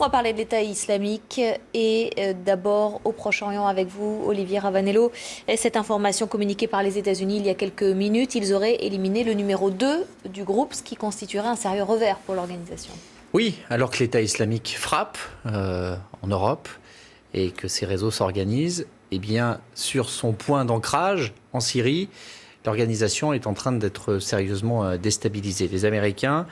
On va parler de l'État islamique et d'abord au Proche-Orient avec vous, Olivier Ravanello. Et cette information communiquée par les États-Unis il y a quelques minutes, ils auraient éliminé le numéro 2 du groupe, ce qui constituerait un sérieux revers pour l'organisation. Oui, alors que l'État islamique frappe en Europe et que ses réseaux s'organisent, eh bien, sur son point d'ancrage en Syrie, l'organisation est en train d'être sérieusement déstabilisée. Les Américains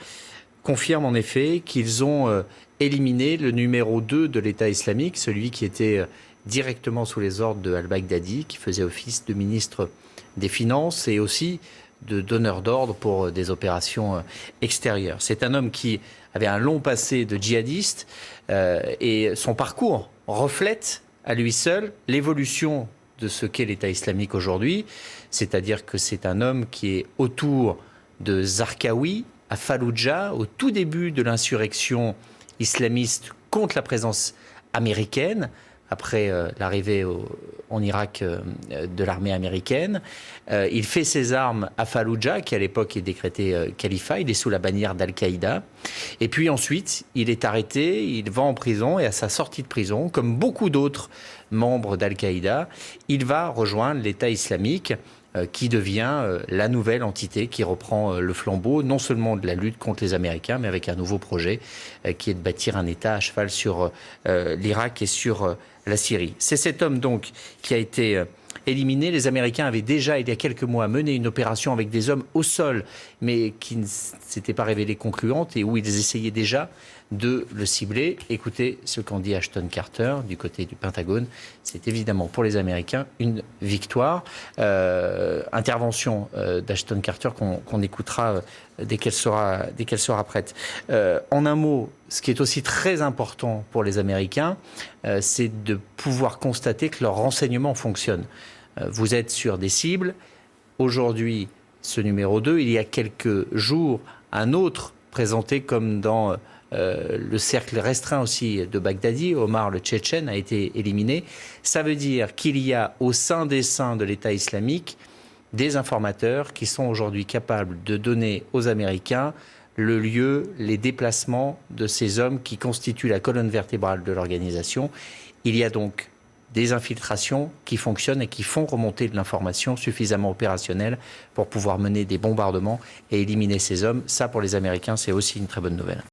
confirment en effet qu'ils ont éliminé le numéro 2 de l'État islamique, celui qui était directement sous les ordres de al-Baghdadi, qui faisait office de ministre des Finances et aussi de donneur d'ordre pour des opérations extérieures. C'est un homme qui avait un long passé de djihadiste et son parcours reflète à lui seul l'évolution de ce qu'est l'État islamique aujourd'hui, c'est-à-dire que c'est un homme qui est autour de Zarqawi, à Falloujah, au tout début de l'insurrection islamiste contre la présence américaine, après l'arrivée en Irak de l'armée américaine. Il fait ses armes à Falloujah, qui à l'époque est décrété califat, il est sous la bannière d'Al-Qaïda. Et puis ensuite, il est arrêté, il va en prison, et à sa sortie de prison, comme beaucoup d'autres membres d'Al-Qaïda, il va rejoindre l'État islamique, qui devient la nouvelle entité qui reprend le flambeau, non seulement de la lutte contre les Américains, mais avec un nouveau projet qui est de bâtir un État à cheval sur l'Irak et sur la Syrie. C'est cet homme donc qui a été éliminé. Les Américains avaient déjà, il y a quelques mois, mené une opération avec des hommes au sol, mais qui ne s'était pas révélée concluante et où ils essayaient déjà de le cibler. Écoutez ce qu'en dit Ashton Carter du côté du Pentagone. C'est évidemment pour les Américains une victoire. Intervention d'Ashton Carter qu'on écoutera dès qu'elle sera prête. En un mot, ce qui est aussi très important pour les Américains, c'est de pouvoir constater que leur renseignement fonctionne. Vous êtes sur des cibles. Aujourd'hui, ce numéro 2, il y a quelques jours, un autre présenté comme dans le cercle restreint aussi de Baghdadi, Omar le Tchétchène, a été éliminé. Ça veut dire qu'il y a au sein des seins de l'État islamique des informateurs qui sont aujourd'hui capables de donner aux Américains le lieu, les déplacements de ces hommes qui constituent la colonne vertébrale de l'organisation. Il y a donc des infiltrations qui fonctionnent et qui font remonter de l'information suffisamment opérationnelle pour pouvoir mener des bombardements et éliminer ces hommes. Ça, pour les Américains, c'est aussi une très bonne nouvelle.